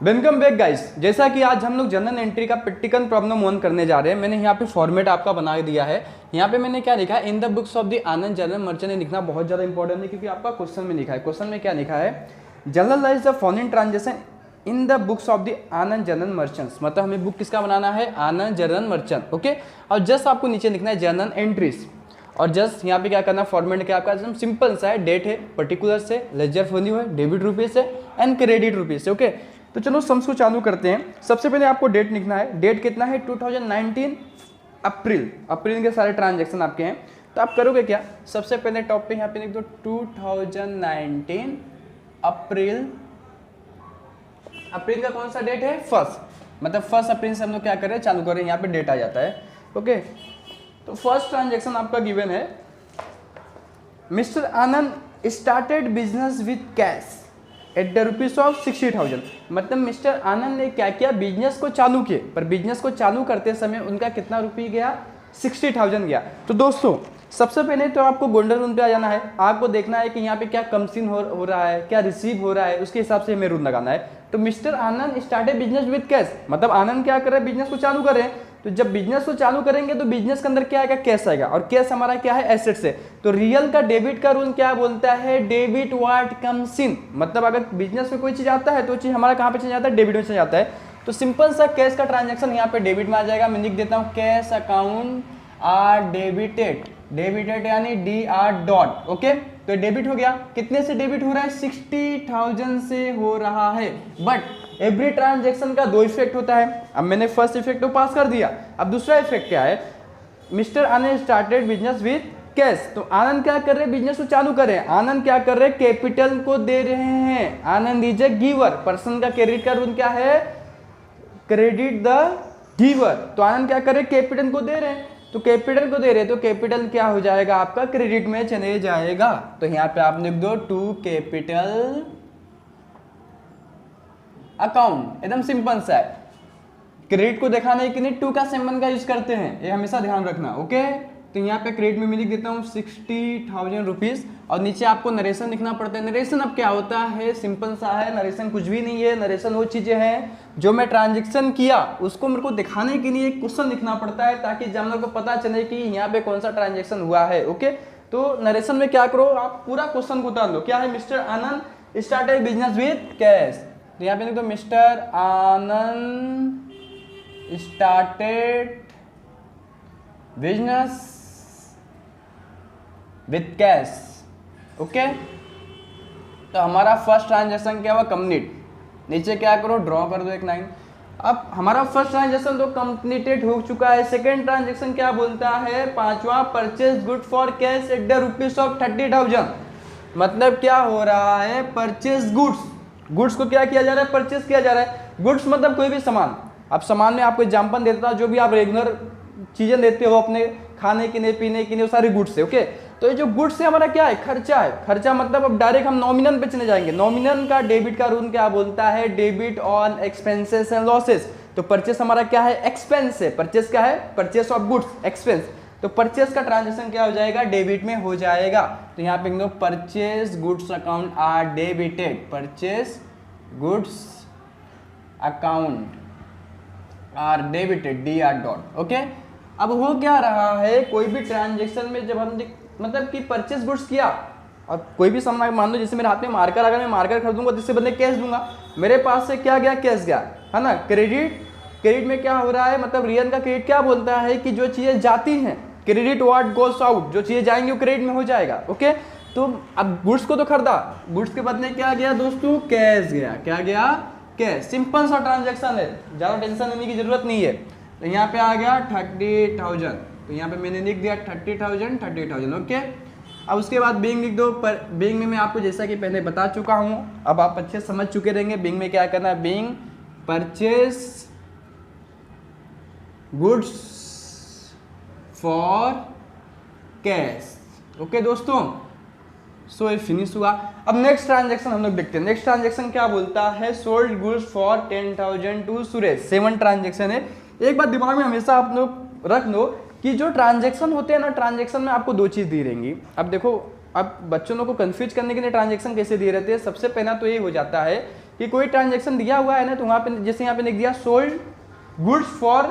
Welcome back guys. जैसा कि आज हम लोग जनरल एंट्री का प्रैक्टिकल प्रॉब्लम 1 करने जा रहे हैं। मैंने यहाँ पे फॉर्मेट आपका बना दिया है। यहाँ पे मैंने क्या लिखा है, इन the books of the Anand general merchant. लिखना बहुत ज़्यादा इंपॉर्टेंट है क्योंकि आपका क्वेश्चन में लिखा है। क्वेश्चन में क्या लिखा है, journalise the foreign transaction in the books of the Anand general merchants. मतलब हमें बुक किसका बनाना है, आनंद जनरल मर्चेंट। ओके, और जस्ट आपको नीचे लिखना है जनरल एंट्रीज, और जस्ट यहाँ पे क्या करना है, फॉर्मेट क्या आपका एकदम सिंपल सा है। डेट है, पर्टिकुलर से, लेजर वैल्यू है, डेबिट रुपीज से एंड क्रेडिट रुपीज से। ओके, तो चलो सम्स को चालू करते हैं। सबसे पहले आपको डेट लिखना है। डेट कितना है, 2019 अप्रैल। अप्रैल के सारे ट्रांजेक्शन आपके हैं। तो आप करोगे क्या, सबसे पहले टॉप पे यहाँ पे लिख दो 2019 अप्रैल। अप्रैल का कौन सा डेट है, फर्स्ट। मतलब 1 अप्रैल से हम लोग क्या करें, चालू करें। यहाँ पे डेट आ जाता है। ओके, तो फर्स्ट ट्रांजेक्शन आपका गिवन है, mister Anand started business with cash at the rupees of 60,000। मतलब मिस्टर आनंद ने क्या किया, बिजनेस को चालू किए, पर बिजनेस को चालू करते समय उनका कितना रुपये गया, 60,000 गया। तो दोस्तों सबसे पहले तो आपको गोल्डन रूल पे आ जाना है। आपको देखना है कि यहाँ पे क्या कमसिन हो रहा है, क्या रिसीव हो रहा है, उसके हिसाब से हमें रूल लगाना है। तो mister Anand started business with cash, मतलब आनंद क्या कर रहे हैं, बिजनेस को चालू कर रहे हैं। तो जब बिजनेस को चालू करेंगे तो बिजनेस के अंदर क्या आएगा, कैश आएगा, और कैश हमारा क्या है, एसेट्स है। तो रियल का डेबिट का रूल क्या बोलता है, डेबिट व्हाट कम्स इन। मतलब अगर बिजनेस में कोई चीज आता है तो चीज हमारा कहाँ पे चला जाता है, डेबिट में चला जाता है। तो सिंपल सा कैश का ट्रांजेक्शन यहाँ पे डेबिट में आ जाएगा। मैं लिख देता हूँ, cash account are debited. Debited यानी डी आर डॉट। ओके, तो डेबिट हो गया। कितने से डेबिट हो रहा है, 60,000 से हो रहा है। बट एवरी ट्रांजेक्शन का 2 इफेक्ट होता है। अब मैंने फर्स्ट इफेक्ट तो पास कर दिया। अब दूसरा इफेक्ट क्या है, mister Anand started business with cash. तो आनंद क्या कर रहे हैं, बिजनेस को चालू कर रहे हैं। आनंद क्या कर रहे हैं, कैपिटल को दे रहे हैं। आनंद इज ए गिवर। पर्सन का क्रेडिट का रूल क्या है, क्रेडिट द गिवर। तो आनंद क्या कर रहे हैं, कैपिटल को दे रहे हैं। तो कैपिटल को दे रहे हैं, तो कैपिटल क्या हो जाएगा, आपका क्रेडिट में चले जाएगा। तो यहाँ पे आप लिख दो टू कैपिटल अकाउंट। एकदम सिंपल सा है। क्रेडिट को दिखाने के लिए टू का सिंबल का यूज करते हैं, ये हमेशा ध्यान रखना। ओके, तो यहाँ पे क्रेडिट में मैं लिख देता हूँ 60,000 रुपीज, और नीचे आपको नरेशन लिखना पड़ता है। नरेशन अब क्या होता है, सिंपल सा है। नरेशन कुछ भी नहीं है। नरेशन वो चीजें हैं जो मैं ट्रांजेक्शन किया उसको मेरे को दिखाने के लिए एक क्वेश्चन लिखना पड़ता है, ताकि एग्जामिनर को पता चले कि यहाँ पे कौन सा ट्रांजेक्शन हुआ है। ओके, तो नरेशन में क्या करो, आप पूरा क्वेश्चन को उतार लो। क्या है, mister Anand started business with cash. तो यहाँ पे लिख दो, mister Anand started business with cash. Okay, तो हमारा फर्स्ट ट्रांजेक्शन क्या हुआ, कंप्लीट। नीचे क्या करो, ड्रॉ कर दो एक लाइन। अब हमारा फर्स्ट ट्रांजेक्शन तो कंप्लीटेड हो चुका है। सेकंड ट्रांजेक्शन क्या बोलता है, 5वां, purchase good for cash at the rupees of 30,000। मतलब क्या हो रहा है, परचेज गुड्स। गुड्स को क्या किया जा रहा है, परचेज किया जा रहा है। गुड्स मतलब कोई भी सामान। अब सामान में आपको एग्जाम्पल देता हूं, जो भी आप रेगुलर चीजें लेते हो अपने खाने के लिए, पीने के लिए, वो सारे गुड्स है। ओके, तो ये जो गुड्स है हमारा क्या है, खर्चा है। खर्चा मतलब अब डायरेक्ट हम नॉमिनल पे चले जाएंगे। नॉमिनल का डेबिट का रूल क्या बोलता है, debit on expenses and losses. तो परचेस हमारा क्या है, एक्सपेंस है। परचेस क्या है, परचेस ऑफ गुड्स, एक्सपेंस। तो परचेस का ट्रांजेक्शन क्या हो जाएगा, डेबिट में हो जाएगा। तो यहाँ पे लिखो, purchase goods account are debited. Purchase goods account are debited, D R dot. Okay, अब हो क्या रहा है, कोई भी ट्रांजेक्शन में जब हम मतलब कि परचेस गुड्स किया, और कोई भी सामान मान लो, जैसे मेरे हाथ में मार्कर, अगर मैं मार्कर खरीदूंगा तो इससे बदले कैश दूंगा। मेरे पास से क्या गया, कैश गया, है ना। क्रेडिट, क्रेडिट में क्या हो रहा है, मतलब रियल का क्रेडिट क्या बोलता है कि जो चीजें जाती हैं, क्रेडिट व्हाट गोस आउट, जो चीजें जाएंगी वो क्रेडिट में हो जाएगा। ओके, तो अब गुड्स को तो खरीदा, गुड्स के बदले क्या गया दोस्तों, कैश गया। क्या गया, कैश। सिंपल सा ट्रांजेक्शन है, ज्यादा टेंशन लेने की जरूरत नहीं है। तो यहाँ पे आ गया 30,000। तो यहाँ पे मैंने लिख दिया 30,000। ओके, अब उसके बाद बिंग लिख दो। पर बिंग में मैं आपको जैसा कि पहले बता चुका हूँ, अब आप अच्छे समझ चुके रहेंगे बिंग में क्या करना है। Being purchase goods for cash. Okay दोस्तों, सो ये फिनिश हुआ। अब नेक्स्ट ट्रांजेक्शन हम लोग देखते हैं। नेक्स्ट ट्रांजेक्शन क्या बोलता है, sold goods for 10,000 to Suresh. 7 transaction है। एक बात दिमाग में हमेशा आप लोग रख लो कि जो ट्रांजेक्शन होते हैं ना, ट्रांजेक्शन में आपको 2 चीज दी रहेंगी। अब देखो, अब बच्चों को कंफ्यूज करने के लिए ट्रांजेक्शन कैसे दिए रहते हैं, सबसे पहला तो ये हो जाता है कि कोई ट्रांजेक्शन दिया हुआ है ना, तो वहाँ पे जैसे यहाँ पे लिख दिया सोल्ड गुड्स फॉर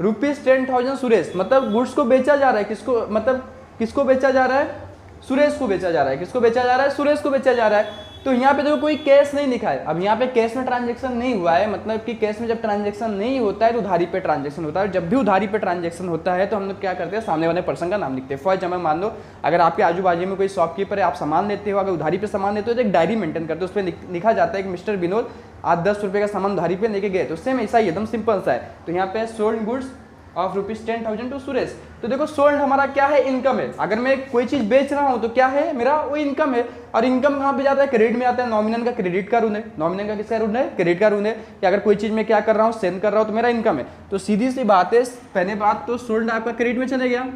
₹10,000 सुरेश, मतलब गुड्स को बेचा जा रहा है, किसको, मतलब किसको बेचा जा रहा है, सुरेश को बेचा जा रहा है, किसको बेचा जा रहा है, सुरेश को बेचा जा रहा है। तो यहाँ पे देखो कोई कैश नहीं लिखा है, अब यहाँ पे कैश में ट्रांजेक्शन नहीं हुआ है, मतलब कि कैश में जब ट्रांजेक्शन नहीं होता है तो उधारी पे ट्रांजेक्शन होता है। जब भी उधारी पे ट्रांजेक्शन होता है तो हम लोग क्या करते हैं, सामने वाले पर्सन का नाम लिखते हैं। फॉर एग्जाम्पल मान लो अगर आपके आजू बाजू में कोई शॉपकीपर है, आप सामान लेते हो, अगर उधारी पे सामान लेते हो तो एक डायरी मेंटेन करते हो, उस पर लिखा जाता है कि मिस्टर विनोद आज 10 रुपये का सामान उधारी पे लेके गए, तो सेम ऐसा ही एकदम सिंपल सा है। तो यहाँ पे sold goods of ₹10,000 to Suresh. तो देखो सोल्ड हमारा क्या है, इनकम है। अगर मैं कोई चीज बेच रहा हूं तो क्या है मेरा, वो इनकम है। और इनकम कहाँ पे जाता है, क्रेडिट में आता है। नॉमिनल का क्रेडिट का ऋण है, नॉमिनल का किसका ऋण है, क्रेडिट का ऋण है। कि अगर कोई चीज मैं क्या कर रहा हूँ, सेंड कर रहा हूँ, तो मेरा इनकम है। तो सीधी सी बात है, पहले बात तो सोल्ड आपका क्रेडिट में चले गया,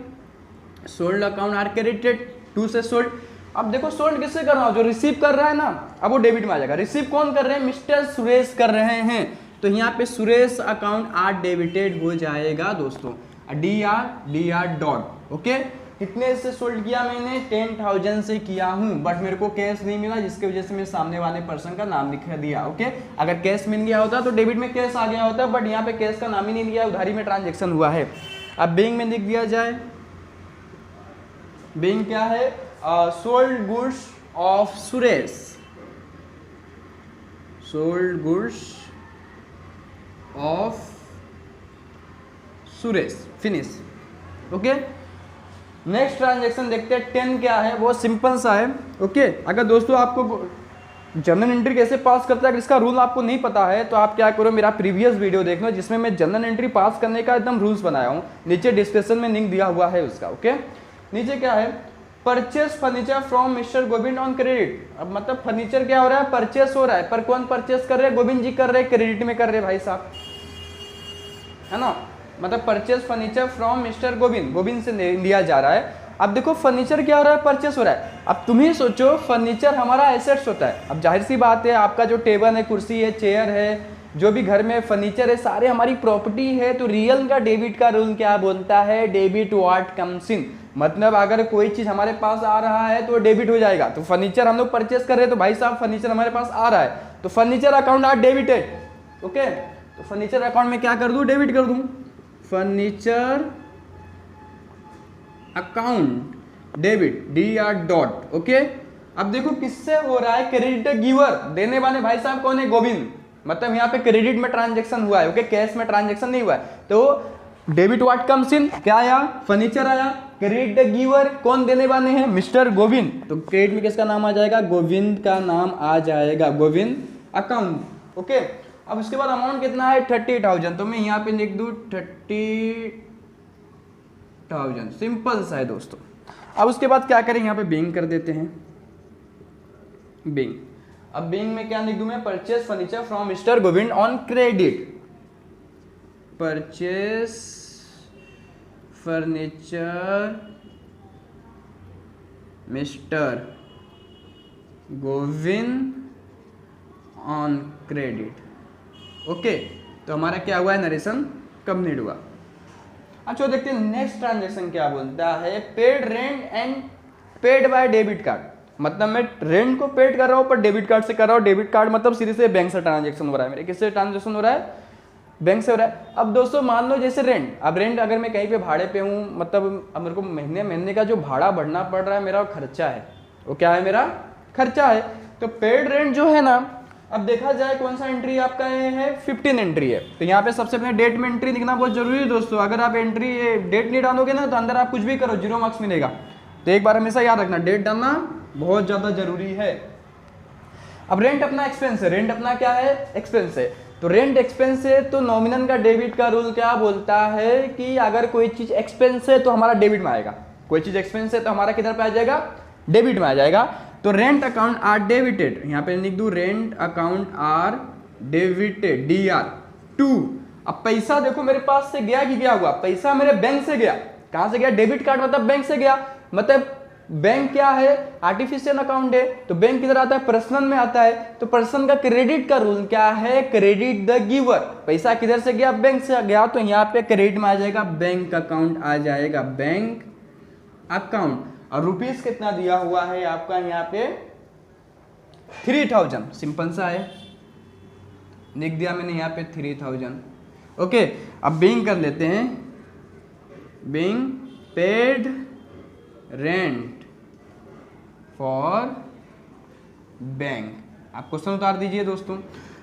sold account are credited to से सोल्ड। अब देखो सोल्ड किससे कर रहा हूँ, जो रिसीव कर रहा है ना, अब वो डेबिट में आ जाएगा। रिसीव कौन कर रहे हैं, मिस्टर सुरेश कर रहे हैं, तो यहाँ पे सुरेश अकाउंट आर डेबिटेड हो जाएगा दोस्तों, डी आर डॉट। ओके, कितने से सोल्ड किया मैंने, 10,000 से किया हूं, बट मेरे को कैश नहीं मिला, जिसकी वजह से मैं सामने वाले पर्सन का नाम लिख दिया। ओके, अगर कैश मिल गया होता तो डेबिट में कैश आ गया होता, बट यहाँ पे कैश का नाम ही नहीं दिया, उधारी में ट्रांजेक्शन हुआ है। अब बिंग में लिख दिया जाए, बिंग क्या है, sold goods of Suresh, sold goods of Suresh, finish. Okay, next transaction देखते हैं 10 क्या है, वो सिंपल सा है। ओके, अगर दोस्तों आपको जर्नल एंट्री कैसे पास करता है, इसका रूल आपको नहीं पता है, तो आप क्या करो, मेरा प्रीवियस वीडियो देख लो जिसमें मैं जर्नल एंट्री पास करने का एकदम रूल्स बनाया हूँ, नीचे डिस्क्रिप्शन में लिंक दिया हुआ है उसका। ओके, नीचे क्या है, purchase furniture from mister Govind on credit. अब मतलब फर्नीचर क्या हो रहा है, परचेस हो रहा है, पर कौन परचेस कर रहे हैं, गोविंद जी कर रहे हैं, क्रेडिट में कर रहे हैं भाई साहब, है ना। मतलब purchase furniture from mister Govind, Govind से लिया जा रहा है। अब देखो फर्नीचर क्या हो रहा है, परचेस हो रहा है। अब तुम ही सोचो, फर्नीचर हमारा एसेट्स होता है। अब जाहिर सी बात है, आपका जो टेबल है, कुर्सी है, चेयर है, जो भी घर में फर्नीचर है, सारे हमारी प्रॉपर्टी है। तो रियल का डेबिट का रूल क्या बोलता है, डेबिट व्हाट कम्स इन, मतलब अगर कोई चीज हमारे पास आ रहा है तो डेबिट हो जाएगा। तो फर्नीचर हम लोग परचेस कर रहे हैं, तो भाई साहब फर्नीचर हमारे पास आ रहा है, तो furniture account are debited. Okay, तो फर्नीचर अकाउंट में क्या कर दूं, डेबिट कर दूं, furniture account debit, D R dot. Okay, अब देखो किससे हो रहा है, क्रेडिट गिवर, देने वाले भाई साहब कौन है, गोविंद, मतलब यहाँ पे क्रेडिट में ट्रांजेक्शन हुआ है। ओके, कैश में ट्रांजेक्शन नहीं हुआ है। तो डेबिट व्हाट कम्स इन, क्या आया, फर्नीचर आया। क्रेडिट गिवर कौन देने वाले हैं, मिस्टर गोविंद, तो क्रेडिट में किसका नाम आ जाएगा, गोविंद का नाम आ जाएगा, गोविंद अकाउंट। ओके, अब उसके बाद अमाउंट कितना है, 30,000, तो मैं यहाँ पे लिख दूं 30,000, सिंपल सा है दोस्तों। अब उसके बाद क्या करें, यहाँ पे बिंग कर देते हैं, बिंग। अब बिंग में क्या लिख दूं मैं, purchase furniture from mister Govind on credit, purchase furniture mister Govind on credit. Okay, तो हमारा क्या हुआ है, नरेशन कंप्लीट हुआ। अच्छा देखते हैं नेक्स्ट ट्रांजेक्शन क्या बोलता है, paid rent and paid by debit card. मतलब मैं रेंट को पेड कर रहा हूँ पर डेबिट कार्ड से कर रहा हूँ। डेबिट कार्ड मतलब सीधे से बैंक से ट्रांजेक्शन हो रहा है मेरे, किससे ट्रांजेक्शन हो रहा है, बैंक से हो रहा है। अब दोस्तों मान लो जैसे रेंट, अब रेंट अगर मैं कहीं पे भाड़े पे हूँ, मतलब अब मेरे को महीने का जो भाड़ा भरना पड़ रहा है, मेरा खर्चा है, वो क्या है, मेरा खर्चा है। तो पेड रेंट जो है ना, अब देखा जाए कौन सा एंट्री आपका है, 15 एंट्री है। तो यहाँ पे सबसे पहले डेट में एंट्री लिखना बहुत जरूरी है दोस्तों। अगर आप एंट्री डेट नहीं डालोगे ना, तो अंदर आप कुछ भी करो 0 मार्क्स मिलेगा। तो एक बार हमेशा याद रखना, डेट डालना बहुत ज्यादा जरूरी है। अब रेंट अपना एक्सपेंस है, रेंट अपना क्या है, एक्सपेंस है। तो रेंट एक्सपेंस है, तो नॉमिनल का डेबिट का रूल क्या बोलता है कि अगर कोई चीज एक्सपेंस है तो हमारा डेबिट में आएगा, कोई चीज एक्सपेंस है तो हमारा किधर पे आ जाएगा, डेबिट में आ जाएगा। तो रेंट अकाउंट आर डेबिटेड, यहाँ पे लिख दूं rent account are debited, DR2। अब पैसा देखो मेरे पास से गया कि गया हुआ, पैसा मेरे बैंक से गया, कहां से गया, डेबिट कार्ड मतलब बैंक से गया। मतलब बैंक क्या है, आर्टिफिशियल अकाउंट है, तो बैंक किधर आता है, पर्सनल में आता है। तो पर्सन का क्रेडिट का रूल क्या है, क्रेडिट द गिवर, पैसा किधर से गया, बैंक से गया, तो यहाँ पे क्रेडिट में आ जाएगा, बैंक अकाउंट आ जाएगा, बैंक अकाउंट। और रुपीस कितना दिया हुआ है आपका यहाँ पे, 3,000, सिंपल सा है, लिख दिया मैंने यहाँ पे 3000। ओके, अब बीइंग कर लेते हैं, being paid rent for bank. आप क्वेश्चन उतार दीजिए दोस्तों।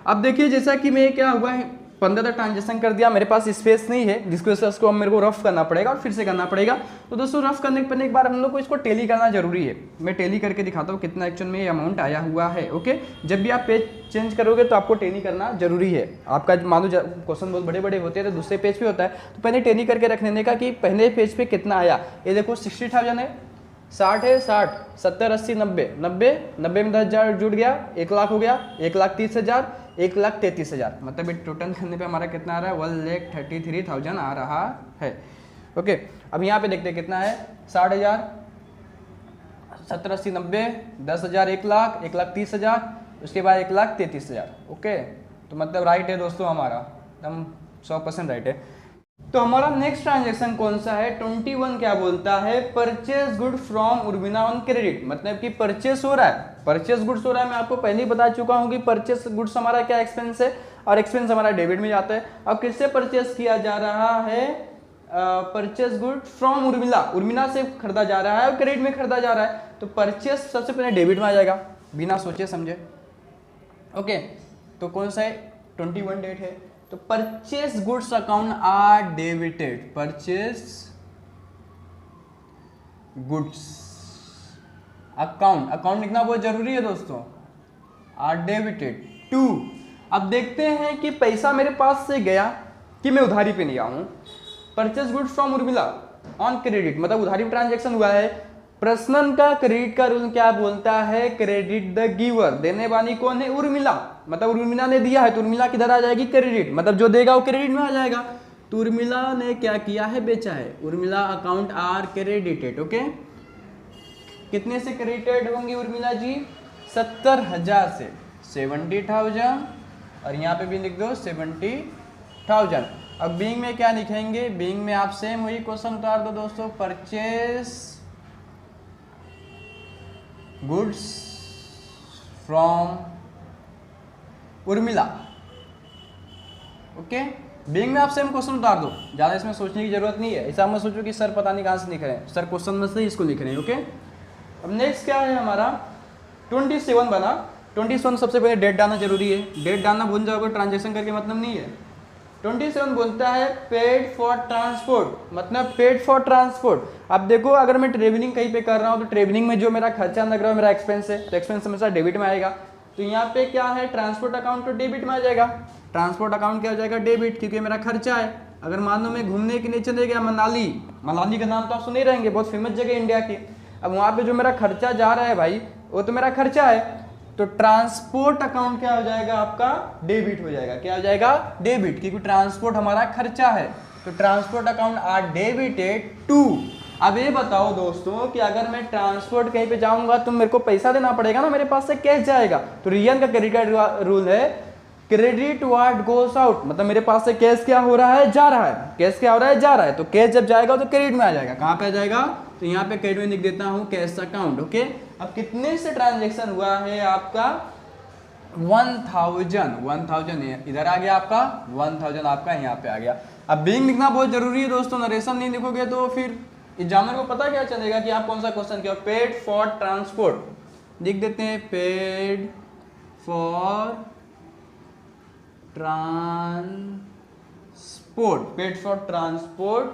अब देखिए जैसा कि मैं क्या हुआ है 15 तक ट्रांजेक्शन कर दिया, मेरे पास स्पेस नहीं है जिसकी वजह से उसको मेरे को रफ करना पड़ेगा और फिर से करना पड़ेगा। तो दोस्तों रफ करने के पहले एक बार हम लोग को इसको टेली करना जरूरी है। मैं टेली करके दिखाता हूँ कितना एक्चुअल में ये अमाउंट आया हुआ है। ओके, जब भी आप पेज चेंज करोगे तो आपको टेली करना जरूरी है। आपका मान लो क्वेश्चन बहुत बड़े बड़े होते हैं तो दूसरे पेज पे होता है, तो पहले टेली करके रख लेने का कि पहले पेज पे कितना आया। ये देखो 60,000 है, 60 है, 60, 70, 80, 90, 90 में 10,000 जुड़ गया, 1 लाख हो गया, 1,30,000, 1,33,000, मतलब ये टोटल करने पे हमारा कितना आ रहा है 1,33,000 आ रहा है। ओके, अब यहाँ पे देखते हैं कितना है 60,000, 70, 80, 90, 10,000, 1 लाख, 1,30,000, उसके बाद 1,33,000। ओके, तो मतलब राइट है दोस्तों, हमारा एकदम 100% राइट है। तो हमारा नेक्स्ट ट्रांजेक्शन कौन सा है 21, क्या बोलता है purchase good from Urmila on credit, मतलब कि परचेस हो रहा है, परचेस गुड्स हो रहा है। मैं आपको पहले ही बता चुका हूं कि परचेस गुड्स हमारा क्या एक्सपेंस है और एक्सपेंस हमारा डेबिट में जाता है। अब किससे परचेस किया जा रहा है, purchase good from Urmila, Urmila से खरीदा जा रहा है और क्रेडिट में खरीदा जा रहा है, तो परचेस सबसे पहले डेबिट में आ जाएगा बिना सोचे समझे। ओके, तो कौन सा है 21 डेट है, तो purchase goods account are debited, purchase goods account, account लिखना बहुत जरूरी है दोस्तों, आर डेबिटेड टू। अब देखते हैं कि पैसा मेरे पास से गया कि मैं उधारी पे नहीं आऊं। Purchase goods from Urmila on credit, मतलब उधारी पे ट्रांजेक्शन हुआ है। प्रश्न का क्रेडिट का रूल क्या बोलता है, क्रेडिट द गिवर, देने वाली कौन है उर्मिला, मतलब उर्मिला ने दिया है तो उर्मिला किधर आ जाएगी क्रेडिट, मतलब जो देगा वो क्रेडिट में आ जाएगा। तो उर्मिला ने क्या किया है बेचा है, Urmila account are credited. Okay, कितने से क्रेडिटेड होंगी उर्मिला जी 70,000 से 70,000, और यहाँ पे भी लिख दो 70,000। अब बीइंग में क्या लिखेंगे, बीइंग में आप सेम वही क्वेश्चन उतार दो दोस्तों, purchase goods from Urmila. Okay, being में आप सेम क्वेश्चन उतार दो, ज़्यादा इसमें सोचने की जरूरत नहीं है। ऐसा मत सोचो कि सर पता नहीं कहाँ से लिख रहे हैं, सर क्वेश्चन में से इसको लिख रहे हैं। ओके, अब नेक्स्ट क्या है हमारा 27 बना। 27 सबसे पहले डेट डालना जरूरी है, डेट डालना भूल जाओगे ट्रांजेक्शन करके मतलब नहीं है। 27 बोलता है पेड फॉर ट्रांसपोर्ट, मतलब पेड फॉर ट्रांसपोर्ट। अब देखो अगर मैं ट्रेवलिंग कहीं पे कर रहा हूँ तो ट्रेवलिंग में जो मेरा खर्चा लग रहा है मेरा एक्सपेंस है, तो एक्सपेंस हमेशा डेबिट में आएगा। तो यहाँ पे क्या है ट्रांसपोर्ट अकाउंट तो डेबिट में आ जाएगा, ट्रांसपोर्ट अकाउंट क्या हो जाएगा डेबिट, क्योंकि मेरा खर्चा है। अगर मान लो मैं घूमने के लिए चले गया मनाली, मनाली का नाम तो आप सुने रहेंगे, बहुत फेमस जगह इंडिया की। अब वहाँ पे जो मेरा खर्चा जा रहा है भाई वो तो मेरा खर्चा है, तो ट्रांसपोर्ट अकाउंट क्या हो जाएगा आपका डेबिट हो जाएगा, क्या हो जाएगा डेबिट, क्योंकि ट्रांसपोर्ट हमारा खर्चा है। तो transport account are debited to. अब ये बताओ दोस्तों कि अगर मैं ट्रांसपोर्ट कहीं पे जाऊंगा तो मेरे को पैसा देना पड़ेगा ना, मेरे पास से कैश जाएगा। तो रियन का क्रेडिट का रूल है क्रेडिट व्हाट गोस आउट, मतलब मेरे पास से कैश क्या हो रहा है जा रहा है, कैश क्या हो रहा है जा रहा है, तो कैश जब जाएगा तो क्रेडिट में आ जाएगा। कहाँ पे आ जाएगा, तो यहाँ पे क्रेडिट में लिख देता हूँ कैश अकाउंट। ओके, अब कितने से ट्रांजेक्शन हुआ है आपका 1,000 इधर आ गया आपका 1,000 आपका यहाँ पे आ गया। अब बीइंग लिखना बहुत जरूरी है दोस्तों, नरेशन नहीं लिखोगे तो फिर एग्जामिनर को पता क्या चलेगा कि आप कौन सा क्वेश्चन किया। पेड फॉर ट्रांसपोर्ट लिख देते हैं, paid for transport, paid for transport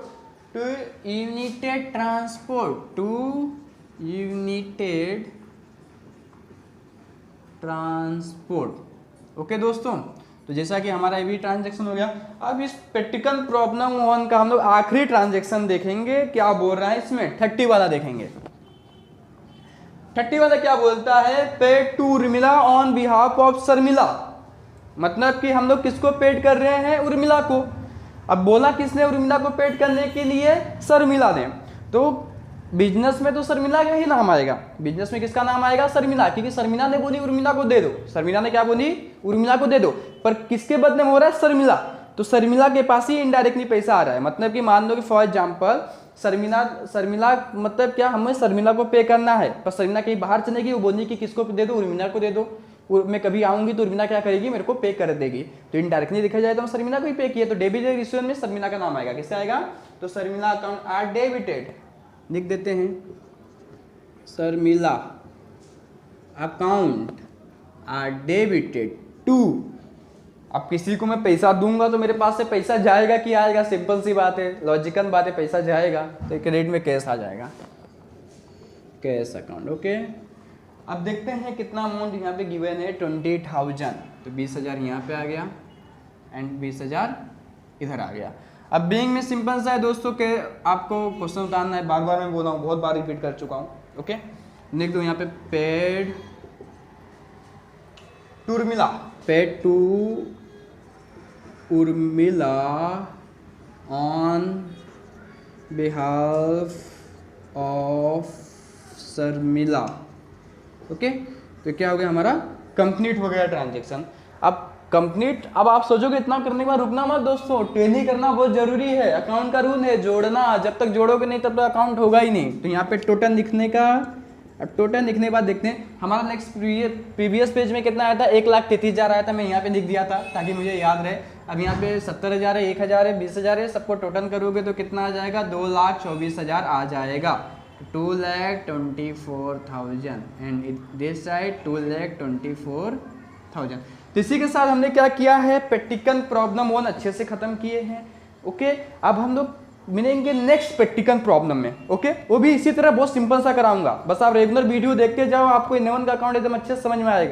to United Transport, to United Transport. Okay दोस्तों, तो जैसा कि हमारा ये भी ट्रांजेक्शन हो गया। अब इस प्रैक्टिकल प्रॉब्लम 1 का हम लोग आखिरी ट्रांजेक्शन देखेंगे, क्या बोल रहा है इसमें 30 वाला देखेंगे। 30 वाला क्या बोलता है, paid to Urmila on behalf of Sharmila, मतलब कि हम लोग किसको पेड कर रहे हैं उर्मिला को। अब बोला किसने उर्मिला को पेड करने के लिए, शर्मिला ने। तो बिजनेस में तो शर्मिला का ही नाम आएगा, बिजनेस में किसका नाम आएगा शर्मिला, क्योंकि शर्मिला ने बोली उर्मिला को दे दो, शर्मिला ने क्या बोली उर्मिला को दे दो, पर किसके बदले में हो रहा है शर्मिला, तो शर्मिला के पास ही इनडायरेक्टली पैसा आ रहा है। मतलब कि मान लो कि फॉर एग्जांपल शर्मिला मतलब क्या, हमें शर्मिला को पे करना है, पर शर्मिला कहीं बाहर चलेगी, वो बोलनी कि किसको दे दो उर्मिला को दे दो, मैं कभी आऊंगी तो उर्मिला क्या करेगी, मेरे को पे कर देगी। तो इनडायरेक्टली देखा जाए तो शर्मिला को ही पे किया, तो डेबिट रिसीव में शर्मिला का नाम आएगा। किससे आएगा, तो शर्मिला अकाउंट आर डेबिटेड, लिख देते हैं Sharmila account are debited to. अब किसी को मैं पैसा दूंगा तो मेरे पास से पैसा जाएगा कि आएगा, सिंपल सी बात है, लॉजिकल बात है, पैसा जाएगा तो क्रेडिट में कैश आ जाएगा, कैश अकाउंट। ओके, अब देखते हैं कितना अमाउंट यहाँ पे गिवन है 20,000, तो 20,000 यहाँ पे आ गया एंड 20,000 इधर आ गया। अब बीइंग में सिंपल सा है दोस्तों के आपको क्वेश्चन उतारना है, बार बार मैं बोला हूँ, बहुत बार रिपीट कर चुका हूँ। ओके, लिख दो यहाँ पे paid to Urmila, paid to Urmila on behalf of Sharmila. Okay, तो क्या हो गया हमारा, कंप्लीट हो गया ट्रांजेक्शन। अब कंप्लीट, अब आप सोचोगे इतना करने के बाद रुकना मत दोस्तों, टैली करना बहुत जरूरी है, अकाउंट का रूल है जोड़ना, जब तक जोड़ोगे नहीं तब तक अकाउंट होगा ही नहीं। तो यहाँ पे टोटल लिखने का, अब टोटल लिखने के बाद देखते हैं हमारा नेक्स्ट प्रीवियस पेज में कितना आया था, 1,33,000 आया था, मैं यहाँ पे लिख दिया था ताकि मुझे याद रहे। अब यहाँ पे 70,000 है, 1,000 है, 20,000 है, सबको टोटल करोगे तो कितना आ जाएगा, 2,24,000 आ जाएगा, 2,24,000 एंड दिस साइड 2,24,000। तो इसी के साथ हमने क्या किया है, प्रैक्टिकल प्रॉब्लम 1 अच्छे से खत्म किए हैं। ओके, अब हम लोग मिलेंगे नेक्स्ट प्रैक्टिकल प्रॉब्लम में। ओके, वो भी इसी तरह बहुत सिंपल सा कराऊंगा, बस आप रेगुलर वीडियो देखते जाओ, आपको इन का अकाउंट एकदम अच्छे से समझ में आएगा।